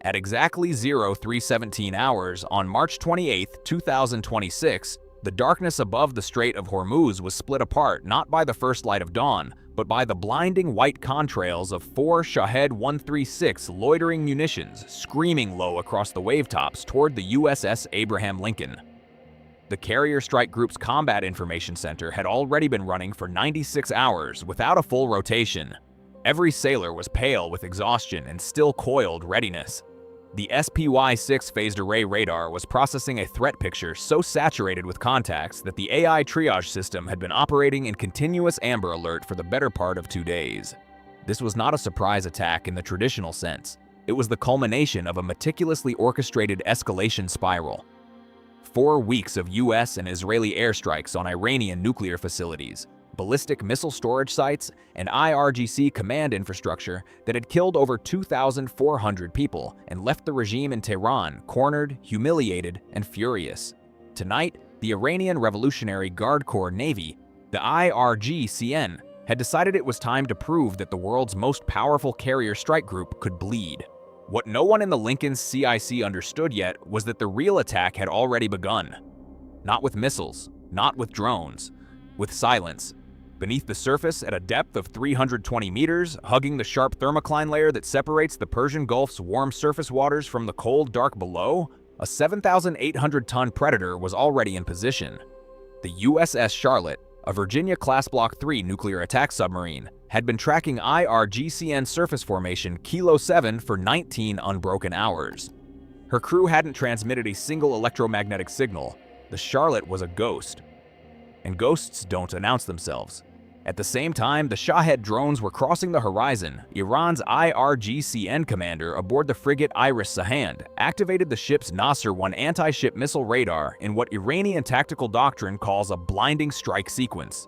At exactly 0317 hours on March 28, 2026, the darkness above the Strait of Hormuz was split apart not by the first light of dawn, but by the blinding white contrails of 4 Shahed 136 loitering munitions screaming low across the wavetops toward the USS Abraham Lincoln. The Carrier Strike Group's Combat Information Center had already been running for 96 hours without a full rotation. Every sailor was pale with exhaustion and still coiled readiness. The SPY-6 phased array radar was processing a threat picture so saturated with contacts that the AI triage system had been operating in continuous amber alert for the better part of 2 days. This was not a surprise attack in the traditional sense. It was the culmination of a meticulously orchestrated escalation spiral. 4 weeks of US and Israeli airstrikes on Iranian nuclear facilities, ballistic missile storage sites, and IRGC command infrastructure that had killed over 2,400 people and left the regime in Tehran cornered, humiliated, and furious. Tonight, the Iranian Revolutionary Guard Corps Navy, the IRGCN, had decided it was time to prove that the world's most powerful carrier strike group could bleed. What no one in the Lincoln's CIC understood yet was that the real attack had already begun. Not with missiles, not with drones, with silence. Beneath the surface, at a depth of 320 meters, hugging the sharp thermocline layer that separates the Persian Gulf's warm surface waters from the cold, dark below, a 7,800-ton Predator was already in position. The USS Charlotte, a Virginia-class Block III nuclear attack submarine, had been tracking IRGCN surface formation Kilo 7 for 19 unbroken hours. Her crew hadn't transmitted a single electromagnetic signal. The Charlotte was a ghost. And ghosts don't announce themselves. At the same time, the Shahed drones were crossing the horizon. Iran's IRGCN commander aboard the frigate Iris Sahand activated the ship's Nasser-1 anti-ship missile radar in what Iranian tactical doctrine calls a blinding strike sequence.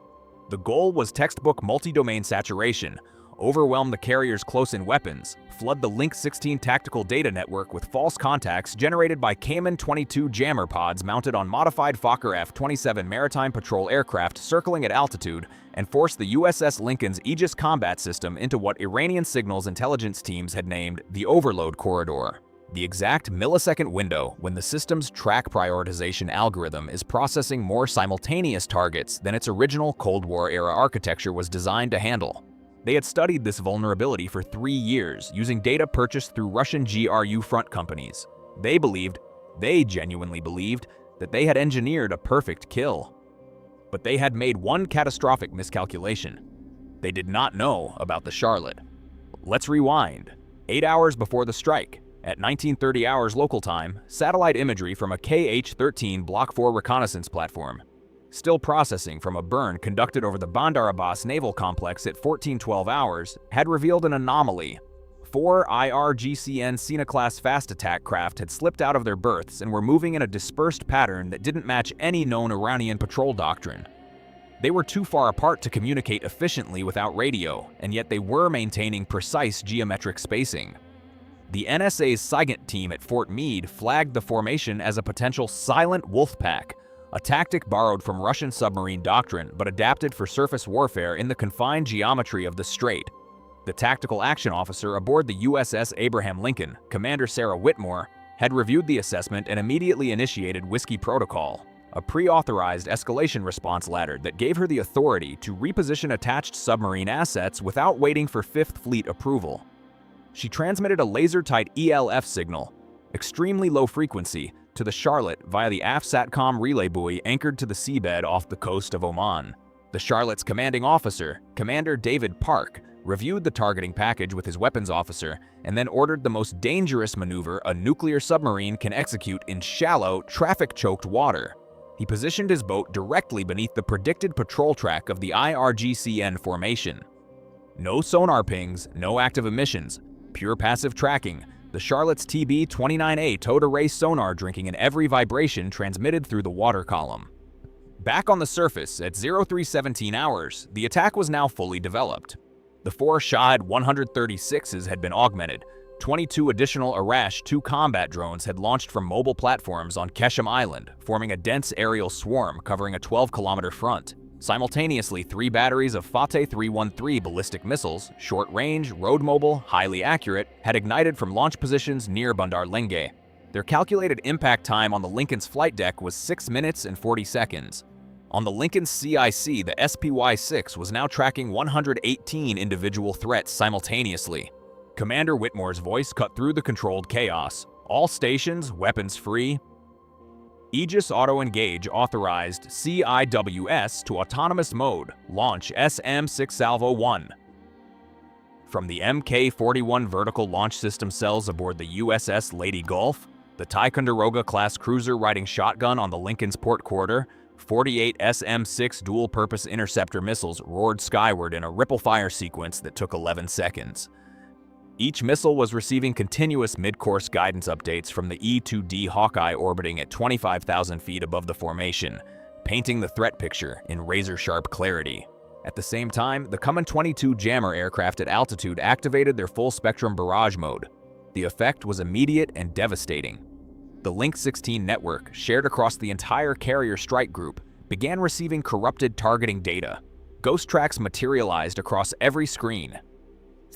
The goal was textbook multi-domain saturation, overwhelm the carrier's close-in weapons, flood the Link 16 tactical data network with false contacts generated by Cayman 22 jammer pods mounted on modified Fokker F-27 maritime patrol aircraft circling at altitude, and force the USS Lincoln's Aegis combat system into what Iranian signals intelligence teams had named the overload corridor, the exact millisecond window when the system's track prioritization algorithm is processing more simultaneous targets than its original Cold War-era architecture was designed to handle. They had studied this vulnerability for 3 years using data purchased through Russian GRU front companies. They genuinely believed, that they had engineered a perfect kill. But they had made one catastrophic miscalculation. They did not know about the Charlotte. Let's rewind. 8 hours before the strike, at 1930 hours local time, satellite imagery from a KH-13 Block 4 reconnaissance platform, still processing from a burn conducted over the Bandar Abbas naval complex at 1412 hours, had revealed an anomaly. 4 IRGCN Sina-class fast attack craft had slipped out of their berths and were moving in a dispersed pattern that didn't match any known Iranian patrol doctrine. They were too far apart to communicate efficiently without radio, and yet they were maintaining precise geometric spacing. The NSA's SIGINT team at Fort Meade flagged the formation as a potential silent wolf pack, a tactic borrowed from Russian submarine doctrine but adapted for surface warfare in the confined geometry of the strait. The tactical action officer aboard the USS Abraham Lincoln, Commander Sarah Whitmore, had reviewed the assessment and immediately initiated Whiskey Protocol, a pre-authorized escalation response ladder that gave her the authority to reposition attached submarine assets without waiting for Fifth Fleet approval. She transmitted a laser-tight ELF signal, extremely low frequency, to the Charlotte via the aft SATCOM relay buoy anchored to the seabed off the coast of Oman. The Charlotte's commanding officer, Commander David Park, reviewed the targeting package with his weapons officer and then ordered the most dangerous maneuver a nuclear submarine can execute in shallow, traffic-choked water. He positioned his boat directly beneath the predicted patrol track of the IRGCN formation. No sonar pings, no active emissions, pure passive tracking. The Charlotte's TB-29A towed array sonar drinking in every vibration transmitted through the water column. Back on the surface at 0317 hours, the attack was now fully developed. The 4 Shahed 136s had been augmented. 22 additional Arash-2 combat drones had launched from mobile platforms on Keshem Island, forming a dense aerial swarm covering a 12-kilometer front. Simultaneously, 3 batteries of Fateh 313 ballistic missiles, short-range, road-mobile, highly accurate, had ignited from launch positions near Bandar Lenge. Their calculated impact time on the Lincoln's flight deck was 6 minutes and 40 seconds. On the Lincoln's CIC, the SPY-6 was now tracking 118 individual threats simultaneously. Commander Whitmore's voice cut through the controlled chaos. All stations, weapons free. Aegis Auto-Engage authorized CIWS to autonomous mode. Launch SM-6 Salvo 1. From the Mk-41 vertical launch system cells aboard the USS Lady Gulf, the Ticonderoga-class cruiser riding shotgun on the Lincoln's port quarter, 48 SM-6 dual-purpose interceptor missiles roared skyward in a ripple-fire sequence that took 11 seconds. Each missile was receiving continuous mid-course guidance updates from the E-2D Hawkeye orbiting at 25,000 feet above the formation, painting the threat picture in razor-sharp clarity. At the same time, the Cummins-22 jammer aircraft at altitude activated their full-spectrum barrage mode. The effect was immediate and devastating. The Link 16 network, shared across the entire carrier strike group, began receiving corrupted targeting data. Ghost tracks materialized across every screen.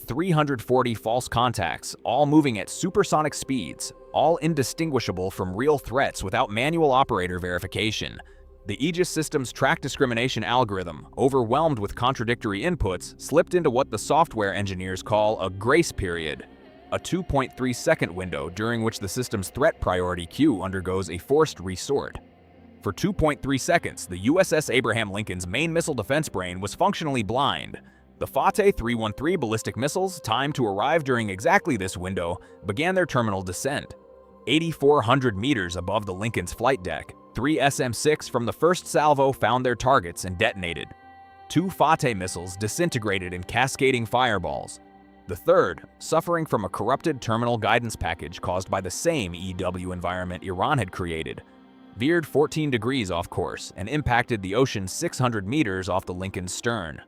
340 false contacts, all moving at supersonic speeds, all indistinguishable from real threats without manual operator verification. The Aegis system's track discrimination algorithm, overwhelmed with contradictory inputs, slipped into what the software engineers call a grace period, a 2.3-second window during which the system's threat priority queue undergoes a forced resort. For 2.3 seconds, the USS Abraham Lincoln's main missile defense brain was functionally blind. The Fateh 313 ballistic missiles, timed to arrive during exactly this window, began their terminal descent. 8,400 meters above the Lincoln's flight deck, 3 SM-6 from the first salvo found their targets and detonated. 2 Fateh missiles disintegrated in cascading fireballs. The third, suffering from a corrupted terminal guidance package caused by the same EW environment Iran had created, veered 14 degrees off course and impacted the ocean 600 meters off the Lincoln's stern.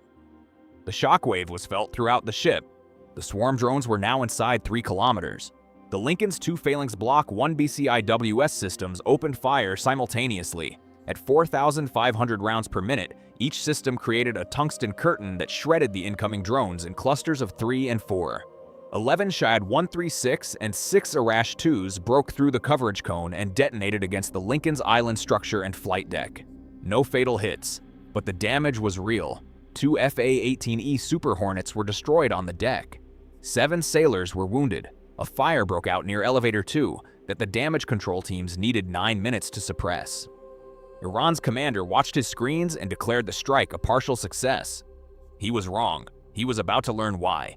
The shockwave was felt throughout the ship. The swarm drones were now inside 3 kilometers. The Lincoln's 2 Phalanx Block 1 BCIWS systems opened fire simultaneously. At 4,500 rounds per minute, each system created a tungsten curtain that shredded the incoming drones in clusters of 3 and 4. 11 Shahid 136 and 6 Arash-2s broke through the coverage cone and detonated against the Lincoln's island structure and flight deck. No fatal hits, but the damage was real. 2 FA-18E Super Hornets were destroyed on the deck. 7 sailors were wounded. A fire broke out near Elevator 2 that the damage control teams needed 9 minutes to suppress. Iran's commander watched his screens and declared the strike a partial success. He was wrong. He was about to learn why.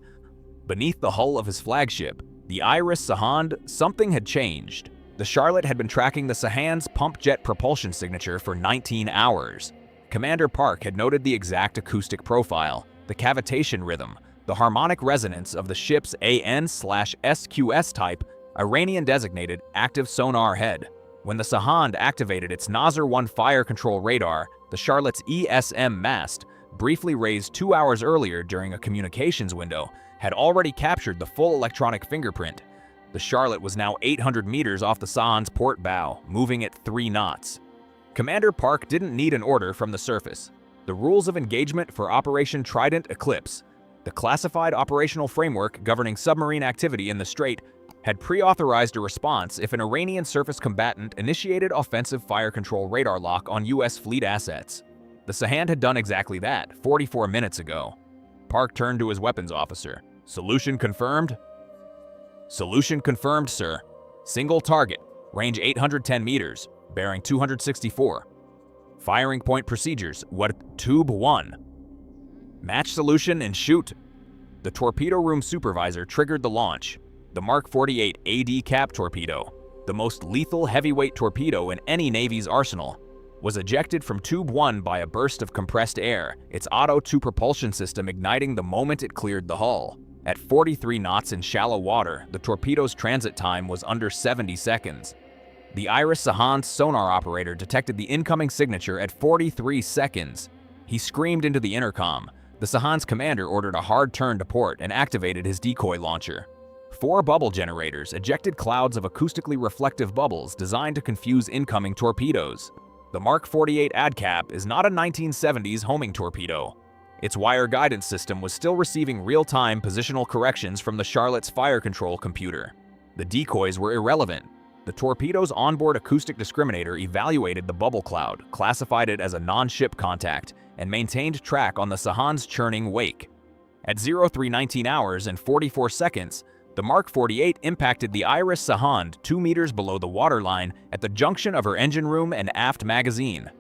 Beneath the hull of his flagship, the Iris Sahand, something had changed. The Charlotte had been tracking the Sahand's pump jet propulsion signature for 19 hours. Commander Park had noted the exact acoustic profile, the cavitation rhythm, the harmonic resonance of the ship's AN/SQS type, Iranian-designated active sonar head. When the Sahand activated its Nasr-1 fire control radar, the Charlotte's ESM mast, briefly raised 2 hours earlier during a communications window, had already captured the full electronic fingerprint. The Charlotte was now 800 meters off the Sahand's port bow, moving at 3 knots. Commander Park didn't need an order from the surface. The rules of engagement for Operation Trident Eclipse, the classified operational framework governing submarine activity in the Strait, had pre-authorized a response if an Iranian surface combatant initiated offensive fire control radar lock on U.S. fleet assets. The Sahand had done exactly that 44 minutes ago. Park turned to his weapons officer. "Solution confirmed?" "Solution confirmed, sir. Single target, range 810 meters, bearing 264. Firing point procedures, what tube 1. Match solution and shoot." The torpedo room supervisor triggered the launch. The Mark 48 AD cap torpedo, the most lethal heavyweight torpedo in any Navy's arsenal, was ejected from tube 1 by a burst of compressed air, its Auto-2 propulsion system igniting the moment it cleared the hull. At 43 knots in shallow water, the torpedo's transit time was under 70 seconds. The Iris Sahand sonar operator detected the incoming signature at 43 seconds. He screamed into the intercom. The Sahand's commander ordered a hard turn to port and activated his decoy launcher. 4 bubble generators ejected clouds of acoustically reflective bubbles designed to confuse incoming torpedoes. The Mark 48 ADCAP is not a 1970s homing torpedo. Its wire guidance system was still receiving real-time positional corrections from the Charlotte's fire control computer. The decoys were irrelevant. The torpedo's onboard acoustic discriminator evaluated the bubble cloud, classified it as a non-ship contact, and maintained track on the Sahand's churning wake. At 0319 hours and 44 seconds, the Mark 48 impacted the Iris Sahand 2 meters below the waterline at the junction of her engine room and aft magazine.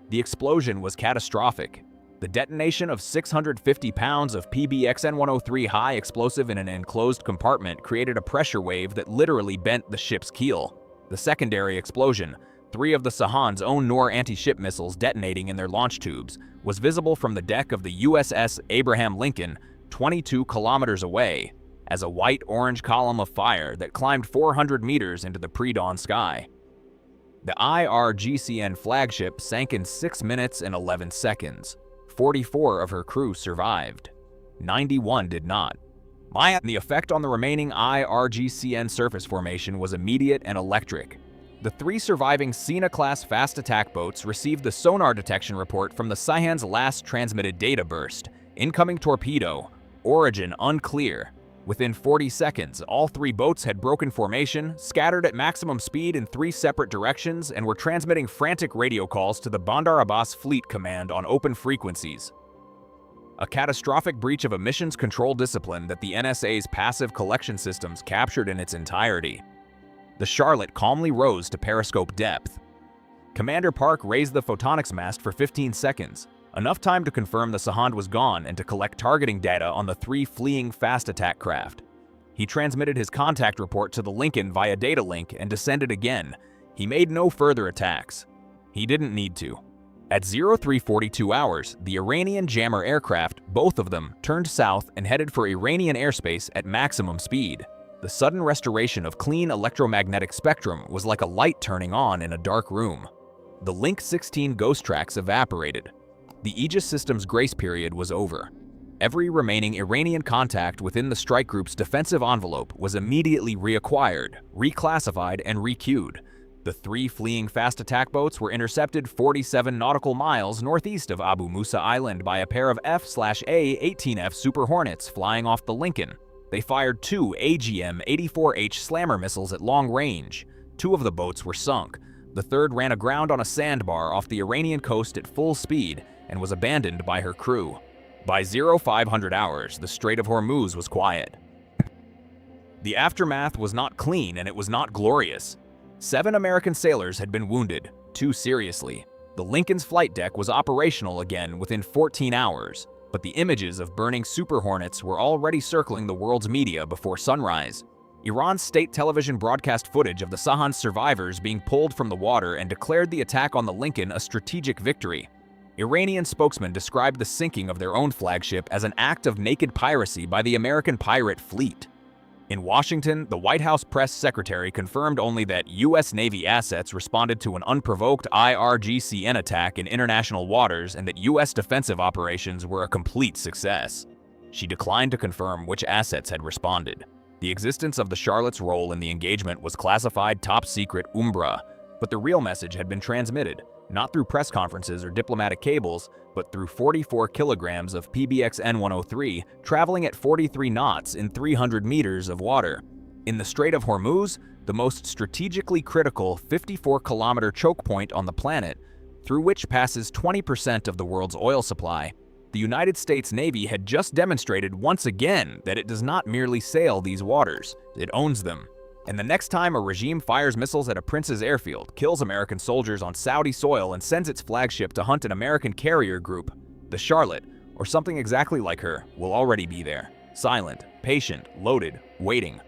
The explosion was catastrophic. The detonation of 650 pounds of PBXN-103 high explosive in an enclosed compartment created a pressure wave that literally bent the ship's keel. The secondary explosion, 3 of the Sahand's own NOR anti-ship missiles detonating in their launch tubes, was visible from the deck of the USS Abraham Lincoln, 22 kilometers away, as a white-orange column of fire that climbed 400 meters into the pre-dawn sky. The IRGCN flagship sank in 6 minutes and 11 seconds. 44 of her crew survived. 91 did not. The effect on the remaining IRGCN surface formation was immediate and electric. The 3 surviving Sina-class fast attack boats received the sonar detection report from the Sahand's last transmitted data burst. Incoming torpedo. Origin unclear. Within 40 seconds, all 3 boats had broken formation, scattered at maximum speed in 3 separate directions, and were transmitting frantic radio calls to the Bandar Abbas Fleet Command on open frequencies. A catastrophic breach of emissions control discipline that the NSA's passive collection systems captured in its entirety. The Charlotte calmly rose to periscope depth. Commander Park raised the photonics mast for 15 seconds. Enough time to confirm the Sahand was gone and to collect targeting data on the 3 fleeing fast attack craft. He transmitted his contact report to the Lincoln via data link and descended again. He made no further attacks. He didn't need to. At 0342 hours, the Iranian jammer aircraft, both of them, turned south and headed for Iranian airspace at maximum speed. The sudden restoration of clean electromagnetic spectrum was like a light turning on in a dark room. The Link 16 ghost tracks evaporated. The Aegis system's grace period was over. Every remaining Iranian contact within the strike group's defensive envelope was immediately reacquired, reclassified, and requeued. The 3 fleeing fast attack boats were intercepted 47 nautical miles northeast of Abu Musa Island by a pair of F/A-18F Super Hornets flying off the Lincoln. They fired 2 AGM-84H Slammer missiles at long range. 2 of the boats were sunk. The third ran aground on a sandbar off the Iranian coast at full speed and was abandoned by her crew. By 0500 hours, the Strait of Hormuz was quiet. The aftermath was not clean and it was not glorious. 7 American sailors had been wounded, 2 seriously. The Lincoln's flight deck was operational again within 14 hours, but the images of burning Super Hornets were already circling the world's media before sunrise. Iran's state television broadcast footage of the Sahand survivors being pulled from the water and declared the attack on the Lincoln a strategic victory. Iranian spokesmen described the sinking of their own flagship as an act of naked piracy by the American pirate fleet. In Washington, the White House press secretary confirmed only that U.S. Navy assets responded to an unprovoked IRGCN attack in international waters and that U.S. defensive operations were a complete success. She declined to confirm which assets had responded. The existence of the Charlotte's role in the engagement was classified top secret Umbra, but the real message had been transmitted, not through press conferences or diplomatic cables, but through 44 kilograms of PBXN-103 traveling at 43 knots in 300 meters of water. In the Strait of Hormuz, the most strategically critical 54-kilometer choke point on the planet, through which passes 20% of the world's oil supply, the United States Navy had just demonstrated once again that it does not merely sail these waters, it owns them. And the next time a regime fires missiles at a prince's airfield, kills American soldiers on Saudi soil, and sends its flagship to hunt an American carrier group, the Charlotte, or something exactly like her, will already be there, silent, patient, loaded, waiting.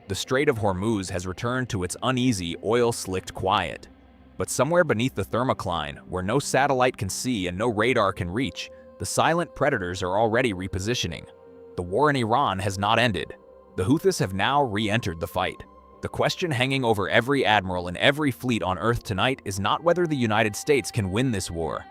The Strait of Hormuz has returned to its uneasy, oil-slicked quiet. But somewhere beneath the thermocline, where no satellite can see and no radar can reach, the silent predators are already repositioning. The war in Iran has not ended. The Houthis have now re-entered the fight. The question hanging over every admiral and every fleet on Earth tonight is not whether the United States can win this war.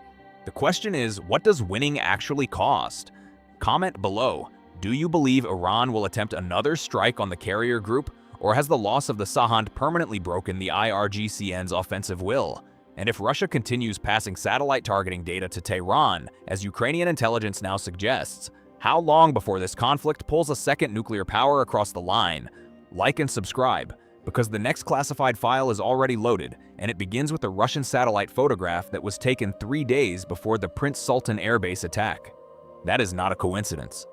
The question is, what does winning actually cost? Comment below. Do you believe Iran will attempt another strike on the carrier group, or has the loss of the Sahand permanently broken the IRGCN's offensive will? And if Russia continues passing satellite targeting data to Tehran, as Ukrainian intelligence now suggests, how long before this conflict pulls a second nuclear power across the line? Like and subscribe, because the next classified file is already loaded, and it begins with a Russian satellite photograph that was taken 3 days before the Prince Sultan Air Base attack. That is not a coincidence.